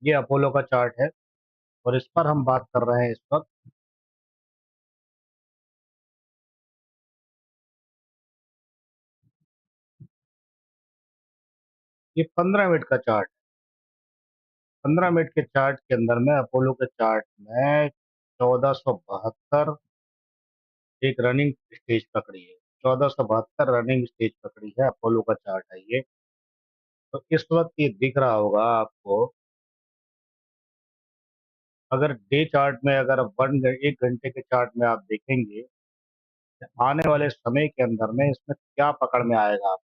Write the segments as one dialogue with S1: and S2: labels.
S1: ये अपोलो का चार्ट है और इस पर हम बात कर रहे हैं इस वक्त। ये 15 मिनट का चार्ट है। 15 मिनट के चार्ट के अंदर में अपोलो के चार्ट में 1472 एक रनिंग स्टेज पकड़ी है। 1472 रनिंग स्टेज पकड़ी है, अपोलो का चार्ट है ये। तो इस वक्त ये दिख रहा होगा आपको। अगर डे चार्ट में, अगर 1 घंटे के चार्ट में आप देखेंगे, आने वाले समय के अंदर में इसमें क्या पकड़ में आएगा आप।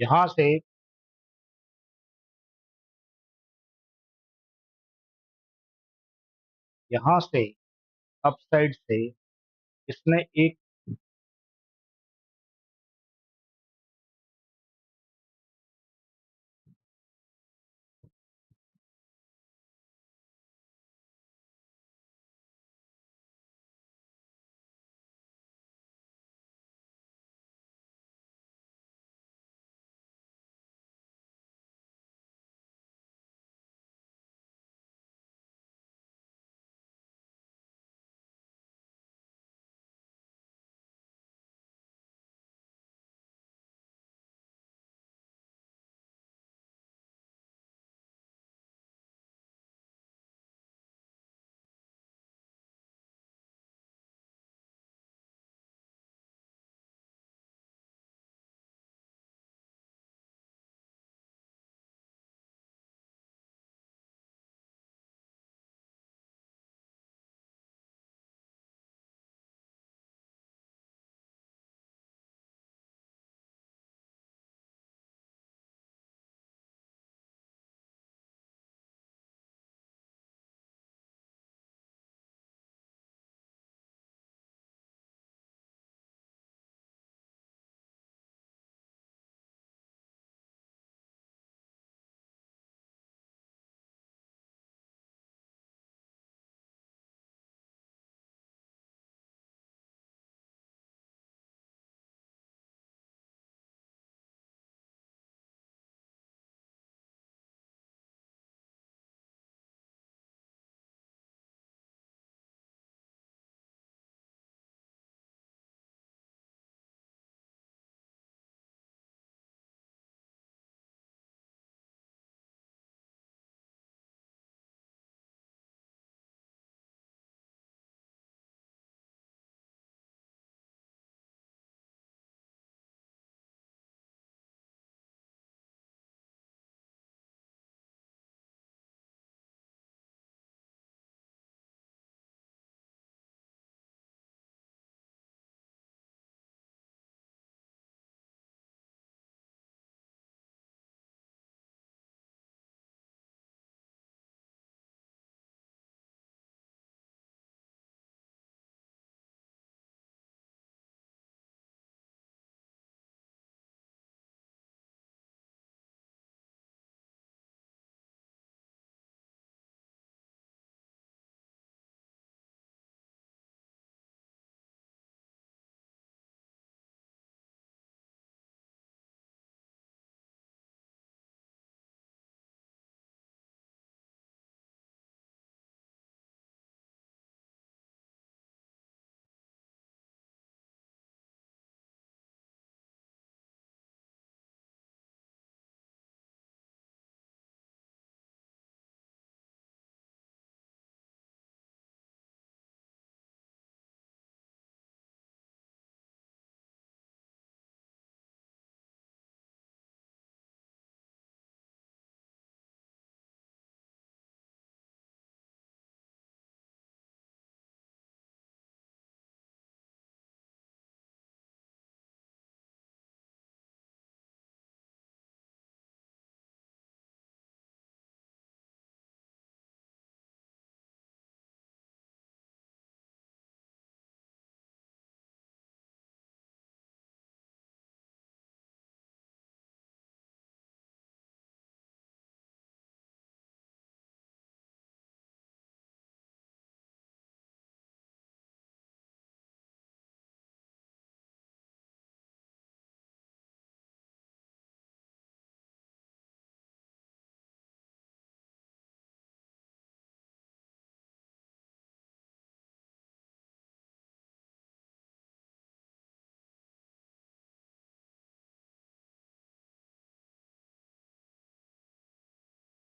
S1: यहाँ से यहाँ से अपसाइड से इसने एक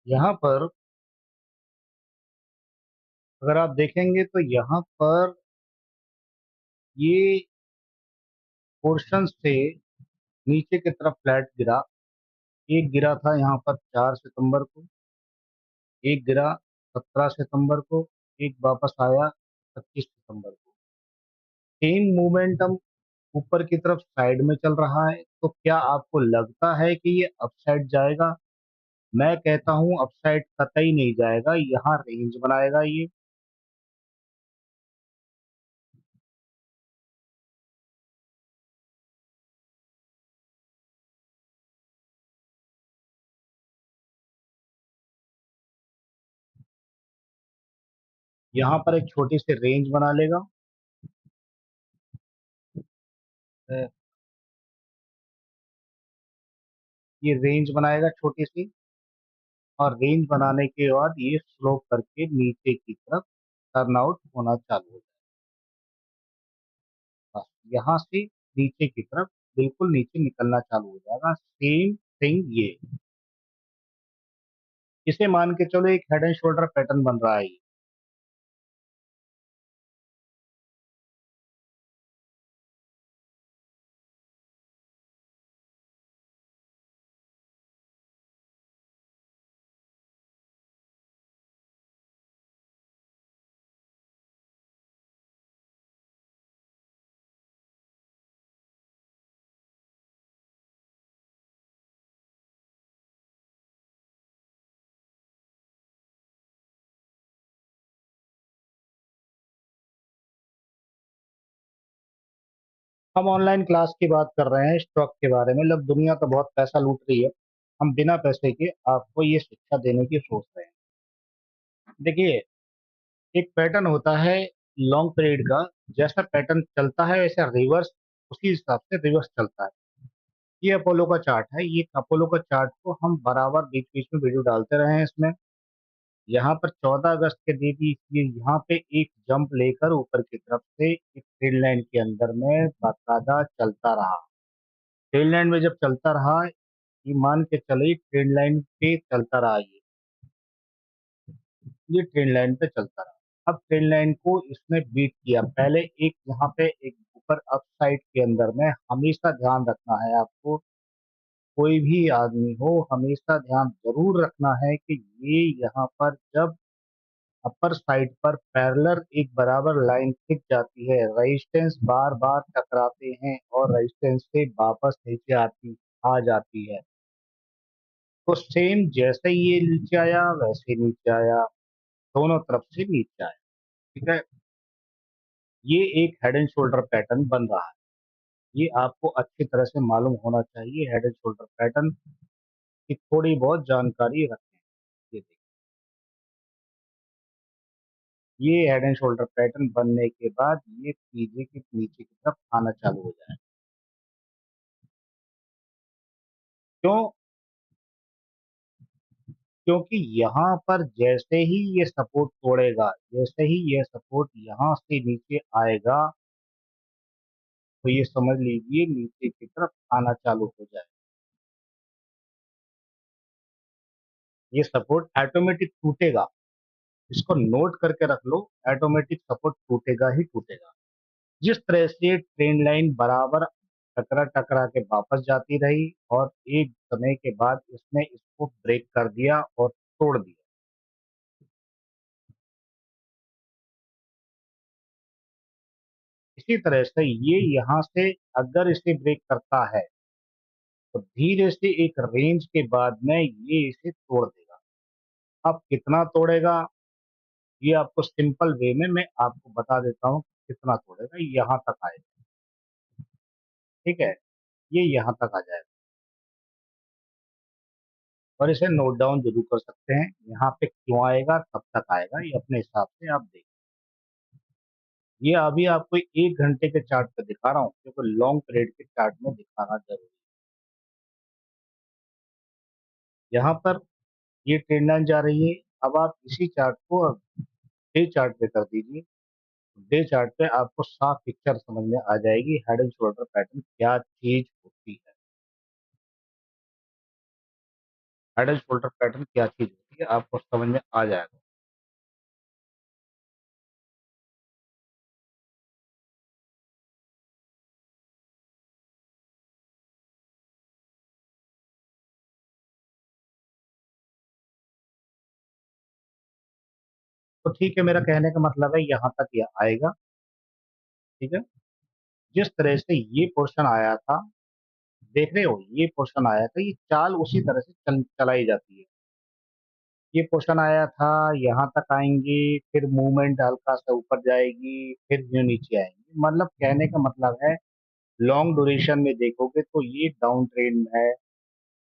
S1: यहाँ पर अगर आप देखेंगे तो यहाँ पर ये पोर्शन से नीचे की तरफ फ्लैट गिरा। एक गिरा था यहाँ पर 4 सितंबर को, एक गिरा 17 सितंबर को, एक वापस आया 25 सितंबर को। सेम मोमेंटम ऊपर की तरफ साइड में चल रहा है, तो क्या आपको लगता है कि ये अपसाइड जाएगा? मैं कहता हूं अपसाइड कतई नहीं जाएगा, यहाँ रेंज बनाएगा ये। यहाँ पर एक छोटी सी रेंज बना लेगा। अ, ये रेंज बनाएगा छोटी सी, और रेंज बनाने के बाद ये स्लो करके नीचे की तरफ टर्न आउट होना चालू हो जाएगा। बस यहाँ से नीचे की तरफ बिल्कुल नीचे निकलना चालू हो जाएगा। सेम थिंग ये, इसे मान के चलो एक हेड एंड शोल्डर पैटर्न बन रहा है ये। हम ऑनलाइन क्लास की बात कर रहे हैं स्टॉक के बारे में। लोग, दुनिया तो बहुत पैसा लूट रही है, हम बिना पैसे के आपको ये शिक्षा देने की सोच रहे हैं। देखिए, एक पैटर्न होता है लॉन्ग पीरियड का। जैसा पैटर्न चलता है वैसे रिवर्स उसी हिसाब से रिवर्स चलता है। ये अपोलो का चार्ट है। ये अपोलो का चार्ट को हम बराबर बीच बीच में वीडियो डालते रहे हैं इसमें। यहाँ पर 14 अगस्त के दिन ये यहाँ पे एक जंप लेकर ऊपर की तरफ से एक ट्रेड लाइन के अंदर में बाकायदा चलता रहा। ट्रेड लाइन में जब चलता रहा, ये मान के चले ट्रेड लाइन पे चलता रहा, ये ट्रेन लाइन पे चलता रहा। अब ट्रेन लाइन को इसने बीट किया। पहले एक यहाँ पे एक ऊपर अप साइड के अंदर में हमेशा ध्यान रखना है आपको, कोई भी आदमी हो हमेशा ध्यान जरूर रखना है कि ये यहाँ पर जब अपर साइड पर पैरेलल एक बराबर लाइन खिंच जाती है, रेजिस्टेंस बार बार टकराते हैं और रेजिस्टेंस से वापस नीचे आती आ जाती है। तो सेम जैसे ही ये नीचे आया वैसे ही नीचे आया, दोनों तरफ से नीचे आया। ठीक है, ये एक हेड एंड शोल्डर पैटर्न बन रहा है। ये आपको अच्छी तरह से मालूम होना चाहिए। हेड एंड शोल्डर पैटर्न की थोड़ी बहुत जानकारी रखें। ये देखिए, ये हेड एंड शोल्डर पैटर्न बनने के बाद ये पीछे की नीचे की तरफ आना चालू हो जाए। क्यों? क्योंकि यहाँ पर जैसे ही ये सपोर्ट तोड़ेगा, जैसे ही ये सपोर्ट यहाँ से नीचे आएगा, तो ये समझ लीजिए नीचे की तरफ आना चालू हो जाए। ये सपोर्ट ऑटोमेटिक टूटेगा, इसको नोट करके रख लो। ऑटोमेटिक सपोर्ट टूटेगा ही टूटेगा। जिस तरह से ट्रेन लाइन बराबर टकरा टकरा के वापस जाती रही और एक समय के बाद इसने इसको ब्रेक कर दिया और तोड़ दिया। इसी तरह से ये यहाँ से अगर इसे ब्रेक करता है तो धीरे से एक रेंज के बाद में ये इसे तोड़ देगा। अब कितना तोड़ेगा, ये आपको सिंपल वे में मैं आपको बता देता हूँ कितना तोड़ेगा। यहाँ तक आएगा। ठीक है, ये यहाँ तक आ जाएगा और इसे नोट डाउन जरूर कर सकते हैं। यहाँ पे क्यों आएगा, कब तक आएगा, ये अपने हिसाब से आप देख। ये अभी आपको 1 घंटे के चार्ट पे दिखा रहा हूँ, क्योंकि लॉन्ग पीरियड के चार्ट में दिखाना जरूरी है। यहाँ पर ये ट्रेंड लाइन जा रही है। अब आप इसी चार्ट को डे चार्ट पे कर दीजिए। डे चार्ट पे आपको साफ पिक्चर समझ में आ जाएगी हेड एंड शोल्डर पैटर्न क्या चीज होती है। हेड एंड शोल्डर पैटर्न क्या चीज होती है आपको समझ में आ जाएगा। तो ठीक है, मेरा कहने का मतलब है यहाँ तक ये आएगा। ठीक है, जिस तरह से ये पोर्शन आया था, देख रहे हो, ये पोर्शन आया था, ये चाल उसी तरह से चलाई जाती है। ये पोर्शन आया था, यहाँ तक आएंगी, फिर मूवमेंट हल्का सा ऊपर जाएगी, फिर यूं नीचे आएंगी। मतलब कहने का मतलब है, लॉन्ग ड्यूरेशन में देखोगे तो ये डाउन ट्रेंड है।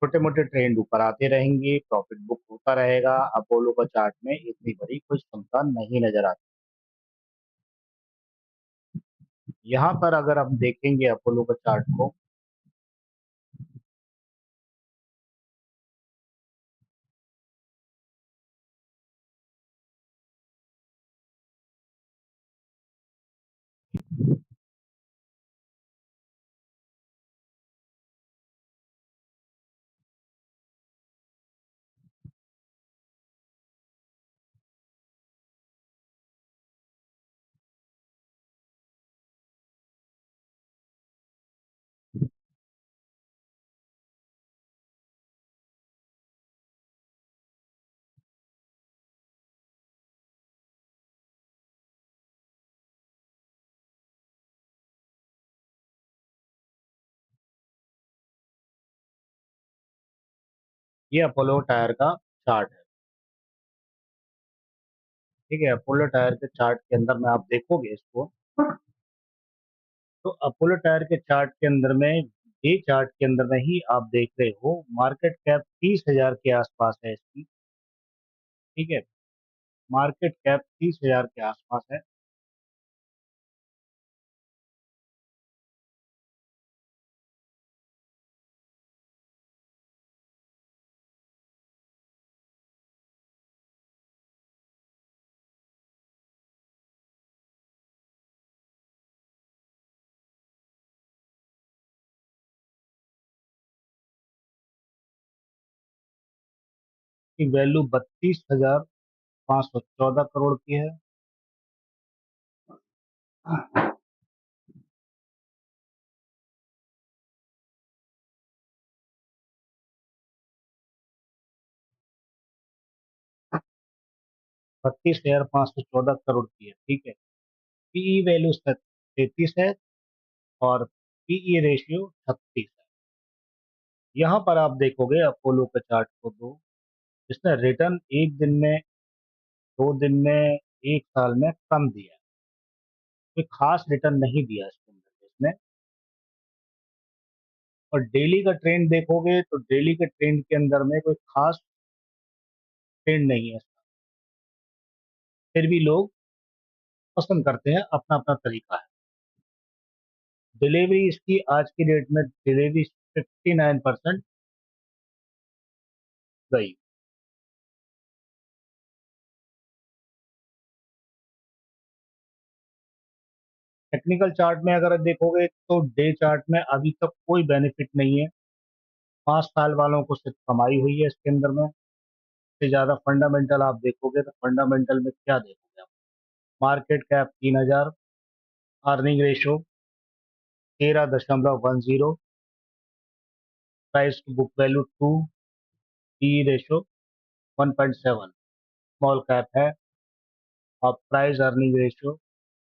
S1: छोटे मोटे ट्रेंड ऊपर आते रहेंगे, प्रॉफिट बुक होता रहेगा। अपोलो का चार्ट में इतनी बड़ी कोई क्षमता नहीं नजर आती। यहाँ पर अगर हम देखेंगे अपोलो का चार्ट को, ये अपोलो टायर का चार्ट है। ठीक है, अपोलो टायर के चार्ट के अंदर में आप देखोगे इसको, तो अपोलो टायर के चार्ट के अंदर में, ये चार्ट के अंदर में ही आप देख रहे हो, मार्केट कैप 30,000 के आसपास है इसकी। ठीक है, मार्केट कैप 30,000 के आसपास है। 32,514 करोड़ की है। 32,514 करोड़ की है। ठीक है, पीई वैल्यू 33 है, और पीई रेशियो 36 है। यहाँ पर आप देखोगे अपोलो के चार्ट को, तो इसने रिटर्न एक दिन में, 2 दिन में, एक साल में कम दिया है। कोई खास रिटर्न नहीं दिया इसके अंदर इसने। और डेली का ट्रेंड देखोगे तो डेली के ट्रेंड के अंदर में कोई खास ट्रेंड नहीं है इसका। फिर भी लोग पसंद करते हैं, अपना अपना तरीका है। डिलीवरी इसकी आज की डेट में डिलीवरी 59% गई। टेक्निकल चार्ट में अगर देखोगे तो डे चार्ट में अभी तक कोई बेनिफिट नहीं है। 5 साल वालों को सिर्फ कमाई हुई है इसके अंदर में। इससे ज्यादा फंडामेंटल आप देखोगे तो फंडामेंटल में क्या देखोगे आप? Market cap 3,000, earning ratio 13.10, price to book value 2, P ratio 1.7, small cap है। और प्राइस अर्निंग रेशियो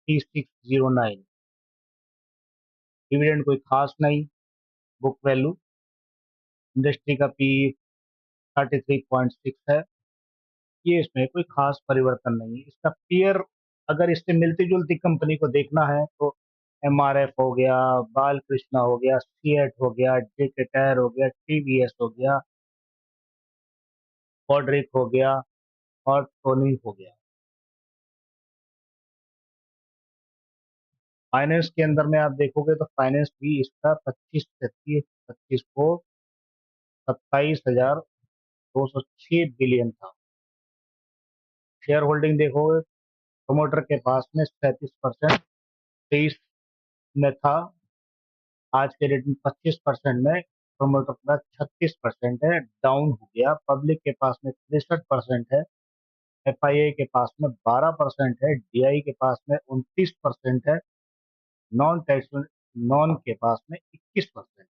S1: 3609। डिविडेंड कोई खास नहीं। बुक वैल्यू, इंडस्ट्री का पी 33.6 है। ये इसमें कोई खास परिवर्तन नहीं है। इसका पीयर, अगर इससे मिलती जुलती कंपनी को देखना है तो एमआरएफ हो गया, बालकृष्णा हो गया, सीएट हो गया, जेके टायर हो गया, टीवीएस हो गया, बॉड्रिक हो गया, और टोनी हो गया। फाइनेंस के अंदर में आप देखोगे तो फाइनेंस भी इसका 25 को 27,206 बिलियन था। शेयर होल्डिंग देखोगे, प्रमोटर के पास में 37%, 23 में था। आज के डेट में 25% में प्रमोटर का 36% है, डाउन हो गया। पब्लिक के पास में 63% है, एफआईआई के पास में 12% है, डीआई के पास में 29% है, नॉन टैक्स नॉन के पास में 21%।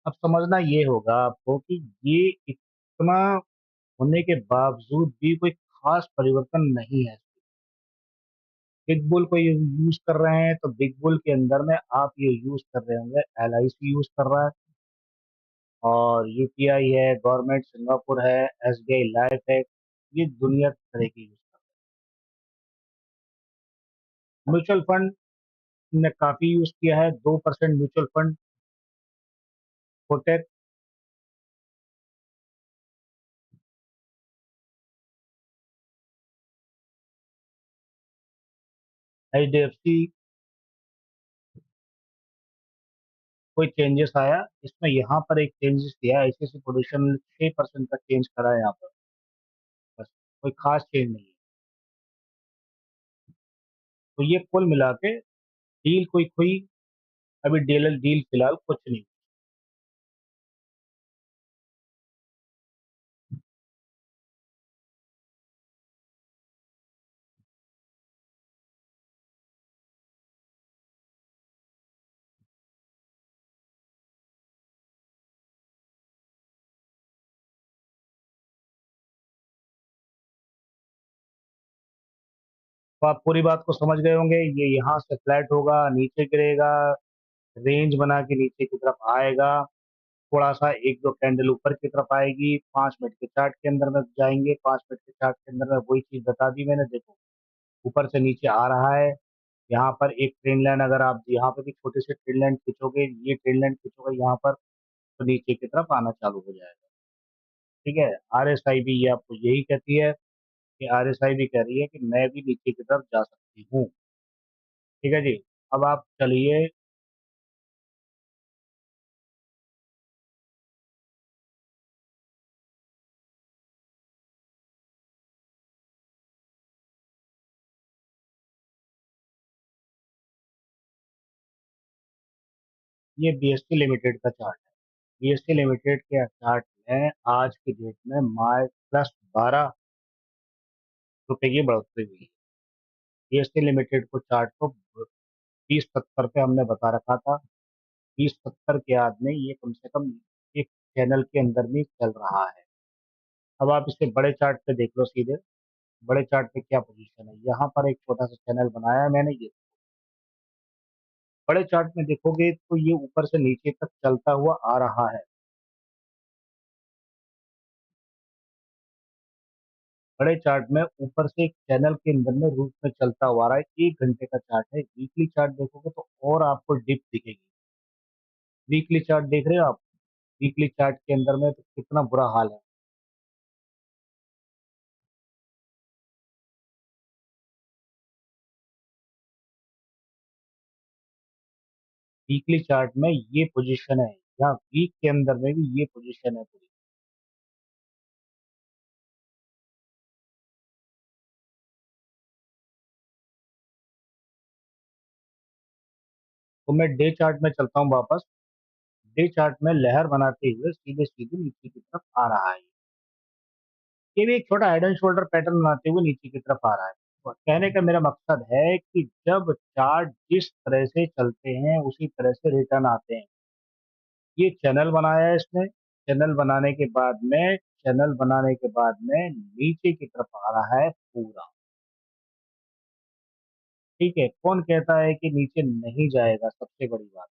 S1: अब समझना ये होगा आपको कि ये इतना होने के बावजूद भी कोई खास परिवर्तन नहीं है। बिग बुल को ये यूज कर रहे हैं तो बिग बुल के अंदर में आप ये यूज कर रहे होंगे, एलआईसी यूज कर रहा है, और यूटीआई है, गवर्नमेंट सिंगापुर है, एसबीआई लाइफ है, ये दुनिया तरह की यूज कर रहे हैं। म्यूचुअल फंड ने काफी यूज किया है, 2% म्यूचुअल फंड, कोटेक, एचडीएफसी, कोई चेंजेस आया इसमें? यहाँ पर एक चेंजेस दिया है, आईसीआईसी प्रोडक्शन 6% का चेंज करा है यहाँ पर, बस, कोई खास चेंज नहीं है। तो ये कुल मिला के डील कोई कोई अभी डील डील फिलहाल कुछ नहीं। तो आप पूरी बात को समझ गए होंगे, ये यहाँ से फ्लैट होगा, नीचे गिरेगा, रेंज बना के नीचे की तरफ आएगा, थोड़ा सा एक दो कैंडल ऊपर की तरफ आएगी, 5 मिनट के चार्ट के अंदर में जाएंगे, 5 मिनट के चार्ट के अंदर में वही चीज बता दी मैंने, देखो ऊपर से नीचे आ रहा है। यहाँ पर एक ट्रेन लाइन, अगर आप यहाँ पे भी छोटे से ट्रेन लाइन खींचोगे, ये ट्रेन लाइन खींचोगे यहाँ पर, तो नीचे की तरफ आना चालू हो जाएगा। ठीक है, आरएसआई भी ये आपको यही कहती है, कि आरएसआई भी कह रही है कि मैं भी नीचे की तरफ जा सकती हूँ। ठीक है जी। अब आप चलिए, ये बीएससी लिमिटेड का चार्ट है। बीएससी लिमिटेड के चार्ट में आज की डेट में मार्च +12 रुपए की बढ़ोतरी हुई है। बीएससी लिमिटेड को चार्ट को 2070 पे हमने बता रखा था, 2070 के बाद में ये कम से कम एक चैनल के अंदर में चल रहा है। अब आप इसे बड़े चार्ट पे देख लो सीधे, बड़े चार्ट पे क्या पोजीशन है। यहाँ पर एक छोटा सा चैनल बनाया है मैंने, ये बड़े चार्ट में देखोगे तो ये ऊपर से नीचे तक चलता हुआ आ रहा है। बड़े चार्ट में ऊपर से एक चैनल के अंदर में रूप में चलता हुआ आ रहा है, 1 घंटे का चार्ट है। वीकली चार्ट देखोगे तो और आपको डिप दिखेगी। वीकली चार्ट देख रहे हो आप? वीकली चार्ट के अंदर में तो कितना बुरा हाल है। वीकली चार्ट में ये पोजीशन है, या वीक के अंदर में भी ये पोजीशन है पूरी। तो मैं डे चार्ट में चलता हूँ वापस। डे चार्ट में लहर बनाते हुए सीधे सीधे नीचे की तरफ आ रहा है। ये भी एक छोटा हेड एंड शोल्डर पैटर्न बनाते हुए नीचे की तरफ आ रहा है। और कहने का मेरा मकसद है कि जब चार्ट जिस तरह से चलते हैं उसी तरह से रिटर्न आते हैं। ये चैनल बनाया है इसने, चैनल बनाने के बाद में नीचे की तरफ आ रहा है पूरा। ठीक है, कौन कहता है कि नीचे नहीं जाएगा? सबसे बड़ी बात,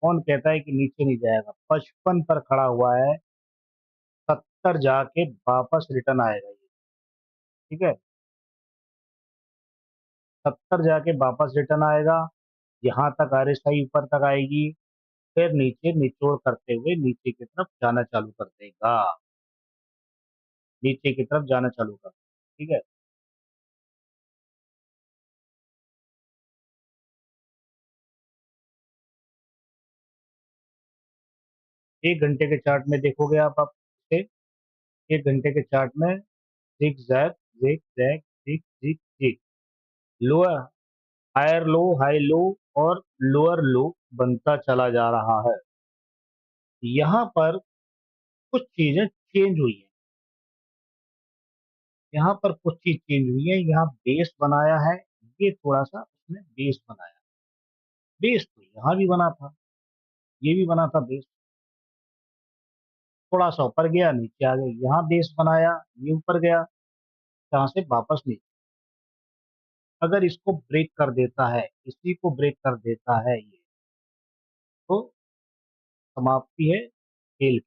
S1: कौन कहता है कि नीचे नहीं जाएगा? 55 पर खड़ा हुआ है, 70 जाके वापस रिटर्न आएगा ये। ठीक है, 70 जाके वापस रिटर्न आएगा, यहाँ तक आरएसआई ऊपर तक आएगी, फिर नीचे निचोड़ करते हुए नीचे की तरफ जाना चालू कर देगा, नीचे की तरफ जाना चालू कर देगा। ठीक है, 1 घंटे के चार्ट में देखोगे आप इसे, 1 घंटे के चार्ट में zig zag, zig zag, zig zig zig, lower, higher low, high low, और लोअर लो बनता चला जा रहा है। यहाँ पर कुछ चीजें चेंज हुई हैं। यहाँ पर कुछ चीज चेंज हुई है, यहाँ बेस बनाया है। ये थोड़ा सा उसने बेस बनाया। बेस तो यहाँ भी बना था, ये भी बना था बेस। थोड़ा सा ऊपर गया, नीचे आ गया, यहाँ बेस बनाया, ये ऊपर गया, यहाँ से वापस नीचे। अगर इसको ब्रेक कर देता है, इसी को ब्रेक कर देता है ये, तो समाप्ति है खेल की।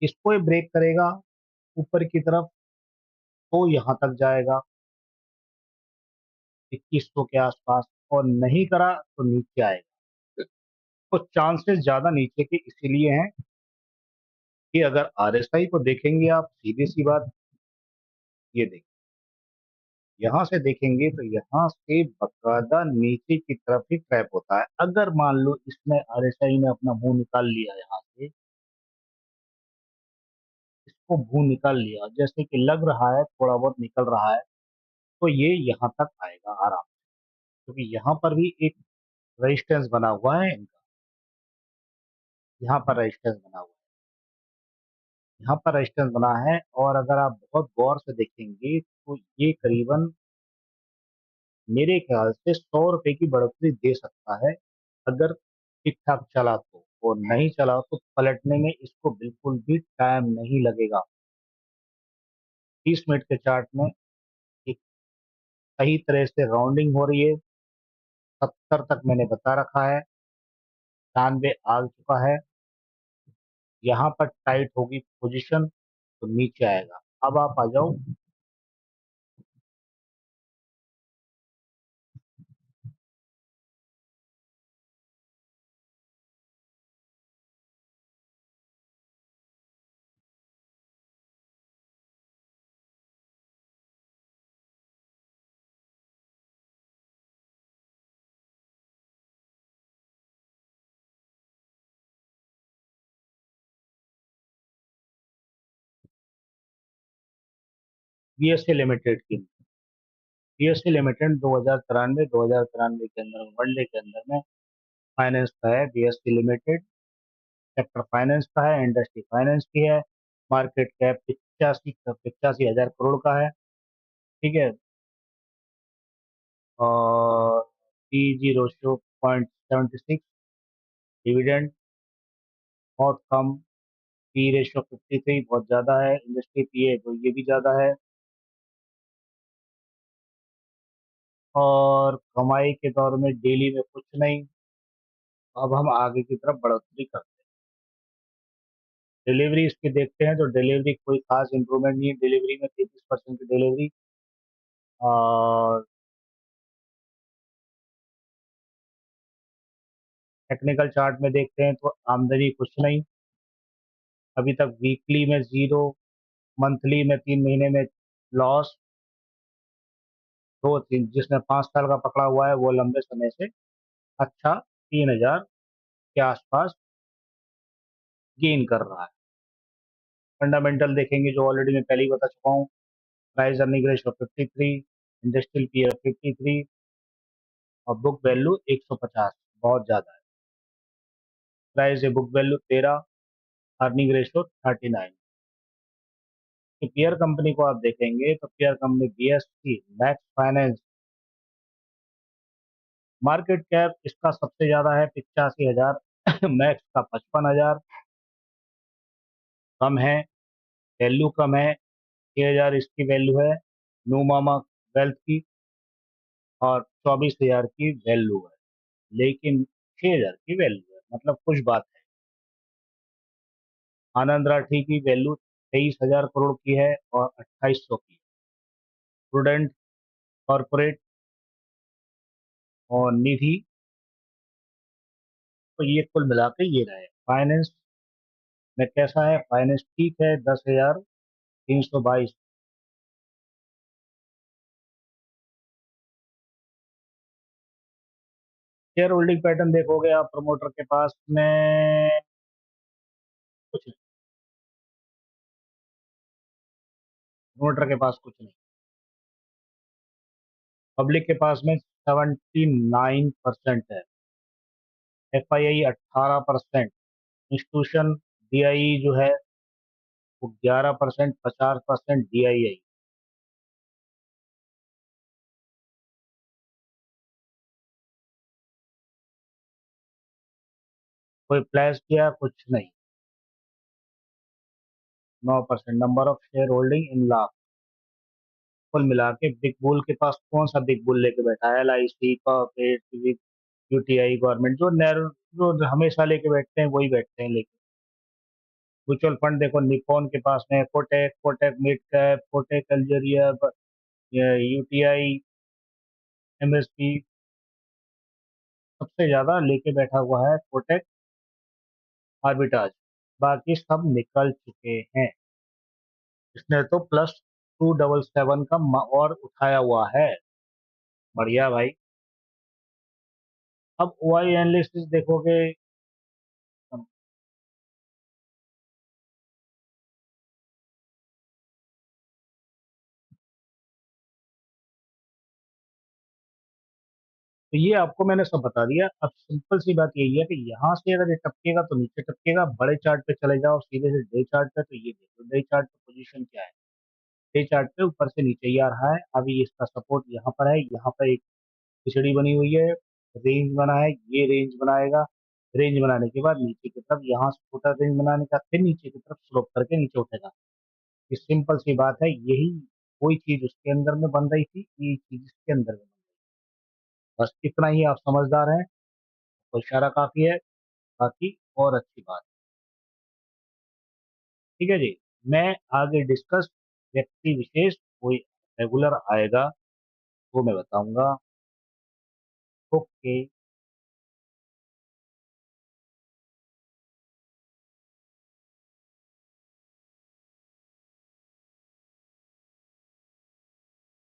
S1: इसको ये ब्रेक करेगा ऊपर की तरफ, तो यहाँ तक जाएगा 2100 के आसपास, और नहीं करा तो नीचे आएगा। तो चांसेस ज्यादा नीचे के इसीलिए हैं कि अगर आरएसआई को देखेंगे आप, सीधी सी बात, ये देखिए, यहाँ से देखेंगे तो यहाँ से बकायदा नीचे की तरफ ही ट्रैप होता है। अगर मान लो इसने, आरएसआई ने अपना मुंह निकाल लिया यहाँ से, इसको मुंह निकाल लिया, जैसे कि लग रहा है थोड़ा बहुत निकल रहा है, तो ये यहाँ तक आएगा आराम से, क्योंकि यहाँ पर भी एक रेजिस्टेंस बना हुआ है इनका। यहाँ पर रेजिस्टेंस बना हुआ है, यहाँ पर रेजिस्टेंस बना है, और अगर आप बहुत गौर से देखेंगे तो ये करीबन मेरे ख्याल से 100 रुपए की बढ़ोतरी दे सकता है, अगर ठीक ठाक चला तो। और नहीं चला तो पलटने में इसको बिल्कुल भी टाइम नहीं लगेगा। 30 मिनट के चार्ट में एक सही तरह से राउंडिंग हो रही है। 70 तक मैंने बता रखा है, 96 आ चुका है। यहाँ पर टाइट होगी पोजीशन तो नीचे आएगा। अब आप आ जाओ, बीएससी लिमिटेड की। बीएससी लिमिटेड 2093 के अंदर, वनडे के अंदर में फाइनेंस का है। बीएससी लिमिटेड सेक्टर फाइनेंस का है, इंडस्ट्री फाइनेंस की है। मार्केट कैप 85,85 हजार करोड़ का है। ठीक है। और पीजी रेशियो 0.76। डिविडेंड बहुत कम। पी रेशियो 53 बहुत ज्यादा है। इंडस्ट्री पीए तो ये भी ज्यादा है। और कमाई के दौर में डेली में कुछ नहीं। अब हम आगे की तरफ बढ़ोतरी करते हैं। डिलीवरी इसकी देखते हैं तो डिलीवरी कोई खास इंप्रूवमेंट नहीं है। डिलीवरी में 33% की डिलीवरी। और टेक्निकल चार्ट में देखते हैं तो आमदनी कुछ नहीं, अभी तक वीकली में जीरो, मंथली में 3 महीने में लॉस। दो तीन, जिसने 5 साल का पकड़ा हुआ है वो लंबे समय से अच्छा 3,000 के आसपास गेन कर रहा है। फंडामेंटल देखेंगे जो ऑलरेडी मैं पहले ही बता चुका हूँ। Price earning ratio 53, industrial peer 53, और बुक वैल्यू 150, बहुत ज्यादा है। प्राइस है बुक वैल्यू 13, अर्निंग रेशियो 39। कि पीयर कंपनी को आप देखेंगे तो peer company BSc, max finance, market cap इसका सबसे ज्यादा है 85,000, मैक्स का 55,000, कम है। वैल्यू कम है, 6,000 इसकी वैल्यू है। नूमामा वेल्थ की, और 24,000 की वैल्यू है। लेकिन 6,000 की वैल्यू है, मतलब कुछ बात है। आनंद राठी की वैल्यू 23,000 करोड़ की है और 2,800 की। प्रूडेंट कॉर्पोरेट और निधि, तो ये कुल मिला के ये रहे। फाइनेंस में कैसा है? फाइनेंस ठीक है, 10,322। शेयर होल्डिंग पैटर्न देखोगे आप प्रमोटर के पास में, कुछ प्रोमोटर के पास कुछ नहीं। पब्लिक के पास में 79% है। FII 18%। इंस्टीट्यूशन DIE जो है वो 11%, 50% DII। कोई प्लेस किया कुछ नहीं। 9%। Number of share holding in lakh. कुल मिला के बिग बुल के पास कौन सा बिग बुल लेके बैठा है? LIC, कॉर्पोरेट, UTI, गवर्नमेंट, जो नैरो, जो हमेशा लेके बैठते हैं वही बैठते हैं लेके। म्यूचुअल फंड देखो, निप्पॉन के पास में Kotak, Kotak mid cap, Kotak Algeria, UTI, MSP। सबसे ज्यादा लेके बैठा हुआ है कोटेक आर्बिटाज। बाकी सब निकल चुके हैं। इसने तो +277 का और उठाया हुआ है। बढ़िया भाई। अब OI एनालिसिस देखोगे। तो ये आपको मैंने सब बता दिया। अब सिंपल सी बात यही है कि यहाँ से अगर ये टपकेगा तो नीचे टपकेगा। बड़े चार्ट पे चले जाओ सीधे से डे चार्ट पे, तो ये देखो डे चार्ट पे पोजीशन क्या है। डे चार्ट पे ऊपर से नीचे ही आ रहा है। अभी इसका सपोर्ट यहाँ पर है, यहाँ पर एक खिचड़ी बनी हुई है, रेंज बना है, ये रेंज बनाएगा। रेंज बनाने के बाद नीचे की तरफ यहाँ से छोटा रेंज बनाने का, फिर नीचे की तरफ स्लोप करके नीचे उठेगा। ये सिंपल सी बात है। यही कोई चीज उसके अंदर में बन रही थी, ये चीज इसके अंदर में बन रही है। बस इतना ही आप समझदार हैं तो इशारा काफी है। बाकी और अच्छी बात। ठीक है जी। मैं आगे डिस्कस, व्यक्ति विशेष कोई रेगुलर आएगा वो मैं बताऊंगा। ओके।